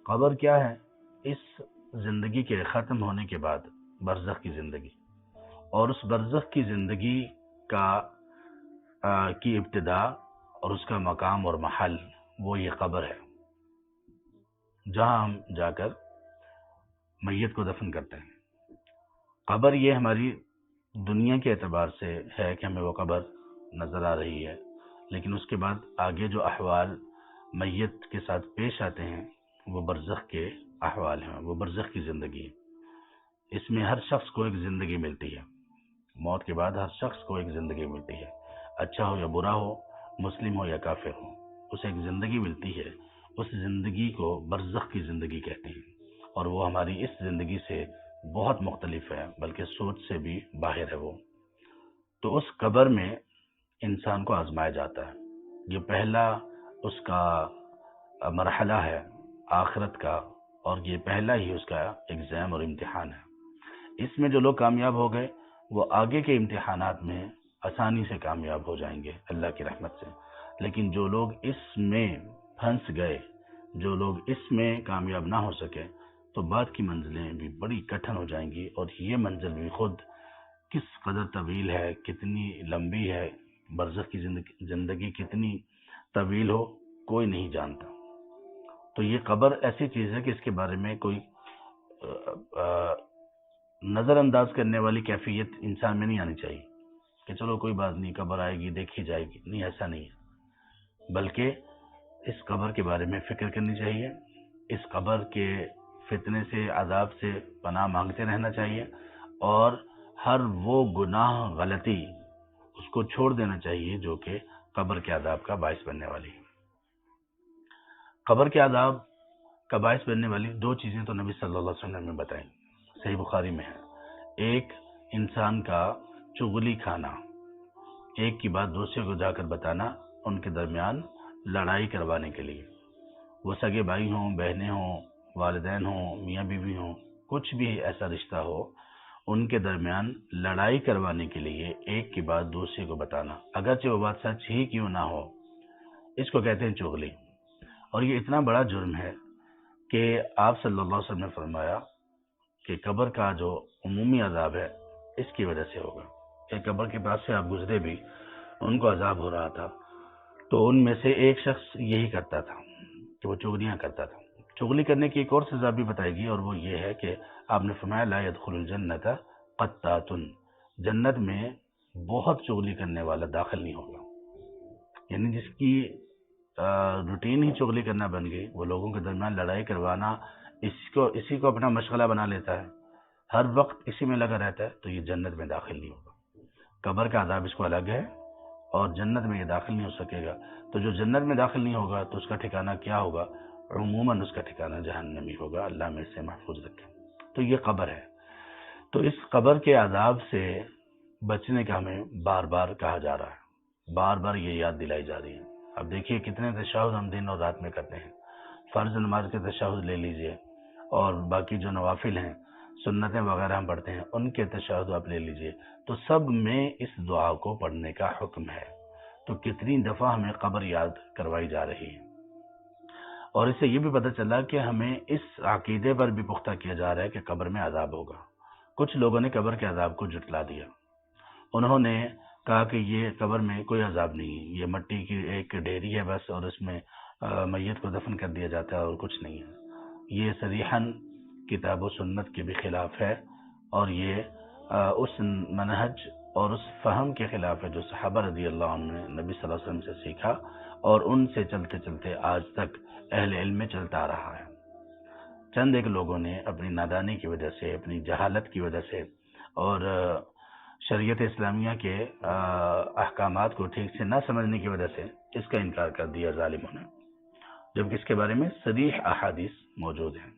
قبر کیا ہے؟ اس زندگی کے ختم ہونے کے بعد برزخ کی زندگی، اور اس برزخ کی زندگی کا کی ابتدا اور اس کا مقام اور محل وہ یہ قبر ہے، جہاں ہم جا کر میت کو دفن کرتے ہیں۔ قبر یہ ہماری دنیا کے اعتبار سے ہے کہ ہمیں وہ قبر نظر آ رہی ہے، لیکن اس کے بعد آگے جو احوال میت کے ساتھ پیش آتے ہیں وہ برزخ کے احوال ہیں، وہ برزخ کی زندگی ہے۔ اس میں ہر شخص کو ایک زندگی ملتی ہے، موت کے بعد ہر شخص کو ایک زندگی ملتی ہے، اچھا ہو یا برا ہو، مسلم ہو یا کافر ہو، اسے ایک زندگی ملتی ہے۔ اس زندگی کو برزخ کی زندگی کہتے ہیں، اور وہ ہماری اس زندگی سے بہت مختلف ہے، بلکہ سوچ سے بھی باہر ہے وہ۔ تو اس قبر میں انسان کو آزمایا جاتا ہے، یہ پہلا اس کا مرحلہ ہے آخرت کا، اور یہ پہلا ہی اس کا ایگزام اور امتحان ہے۔ اس میں جو لوگ کامیاب ہو گئے وہ آگے کے امتحانات میں آسانی سے کامیاب ہو جائیں گے اللہ کی رحمت سے، لیکن جو لوگ اس میں پھنس گئے، جو لوگ اس میں کامیاب نہ ہو سکے، تو بعد کی منزلیں بھی بڑی کٹھن ہو جائیں گی، اور یہ منزل بھی خود کس قدر طویل ہے، کتنی لمبی ہے، برزخ کی زندگی کتنی طویل ہو، کوئی نہیں جانتا۔ تو یہ قبر ایسی چیز ہے کہ اس کے بارے میں کوئی نظر انداز کرنے والی کیفیت انسان میں نہیں آنی چاہیے کہ چلو کوئی بات نہیں، قبر آئے گی دیکھی جائے گی، نہیں، ایسا نہیں ہے، بلکہ اس قبر کے بارے میں فکر کرنی چاہیے، اس قبر کے فتنے سے، عذاب سے پناہ مانگتے رہنا چاہیے، اور ہر وہ گناہ، غلطی اس کو چھوڑ دینا چاہیے جو کہ قبر کے عذاب کا باعث بننے والی ہے۔ قبر کے عذاب کا باعث بننے والی دو چیزیں تو نبی صلی اللہ علیہ وسلم نے بتائیں، صحیح بخاری میں ہے۔ ایک، انسان کا چغلی کھانا، ایک کی بات دوسرے کو جا کر بتانا، ان کے درمیان لڑائی کروانے کے لیے، وہ سگے بھائی ہوں، بہنیں ہوں، والدین ہوں، میاں بیوی ہوں، کچھ بھی ایسا رشتہ ہو، ان کے درمیان لڑائی کروانے کے لیے ایک کی بات دوسرے کو بتانا، اگرچہ وہ بات سچ ہی کیوں نہ ہو، اس کو کہتے ہیں چغلی۔ اور یہ اتنا بڑا جرم ہے کہ آپ صلی اللہ علیہ وسلم نے فرمایا کہ قبر کا جو عمومی عذاب ہے اس کی وجہ سے ہوگا، کہ قبر کے پاس سے آپ گزرے بھی، ان کو عذاب ہو رہا تھا، تو ان میں سے ایک شخص یہی کرتا تھا کہ وہ چغلیاں کرتا تھا۔ چغلی کرنے کی ایک اور سزا بھی بتائی گئی، اور وہ یہ ہے کہ آپ نے فرمایا لا يدخل الجنت قطات، جنت میں بہت چغلی کرنے والا داخل نہیں ہوگا، یعنی جس کی روٹین ہی چغلی کرنا بن گئی، وہ لوگوں کے درمیان لڑائی کروانا، اسی کو اپنا مشغلہ بنا لیتا ہے، ہر وقت اسی میں لگا رہتا ہے، تو یہ جنت میں داخل نہیں ہوگا۔ قبر کا عذاب اس کو الگ ہے، اور جنت میں یہ داخل نہیں ہو سکے گا۔ تو جو جنت میں داخل نہیں ہوگا تو اس کا ٹھکانہ کیا ہوگا؟ عموماً اس کا ٹھکانہ جہنمی ہوگا، اللہ میں سے محفوظ رکھے۔ تو یہ قبر ہے۔ تو اس قبر کے عذاب سے بچنے کا ہمیں بار بار کہا جا رہا ہے، بار بار یہ یاد دلائی جا رہی ہے۔ اب دیکھیے کتنے تشہد ہم دن اور رات میں کرتے ہیں، فرض نماز کے تشہد لے لیجئے، اور باقی جو نوافل ہیں، سنتیں وغیرہ ہم پڑھتے ہیں، ان کے تشہد آپ لے لیجئے، تو سب میں اس دعا کو پڑھنے کا حکم ہے۔ تو کتنی دفعہ ہمیں قبر یاد کروائی جا رہی ہے، اور اس سے یہ بھی پتہ چلا کہ ہمیں اس عقیدے پر بھی پختہ کیا جا رہا ہے کہ قبر میں عذاب ہوگا۔ کچھ لوگوں نے قبر کے عذاب کو جھٹلا دیا، انہوں نے کہا کہ یہ قبر میں کوئی عذاب نہیں ہے، یہ مٹی کی ایک ڈھیری ہے بس، اور اس میں میت کو دفن کر دیا جاتا ہے اور کچھ نہیں ہے۔ یہ صریحاً کتاب و سنت کے بھی خلاف ہے، اور یہ اس منہج اور اس فہم کے خلاف ہے جو صحابہ رضی اللہ عنہ نے نبی صلی اللہ علیہ وسلم سے سیکھا، اور ان سے چلتے چلتے آج تک اہل علم میں چلتا آ رہا ہے۔ چند ایک لوگوں نے اپنی نادانی کی وجہ سے، اپنی جہالت کی وجہ سے، اور شریعت اسلامیہ کے احکامات کو ٹھیک سے نہ سمجھنے کی وجہ سے اس کا انکار کر دیا ظالموں نے، جبکہ اس کے بارے میں صریح احادیث موجود ہیں۔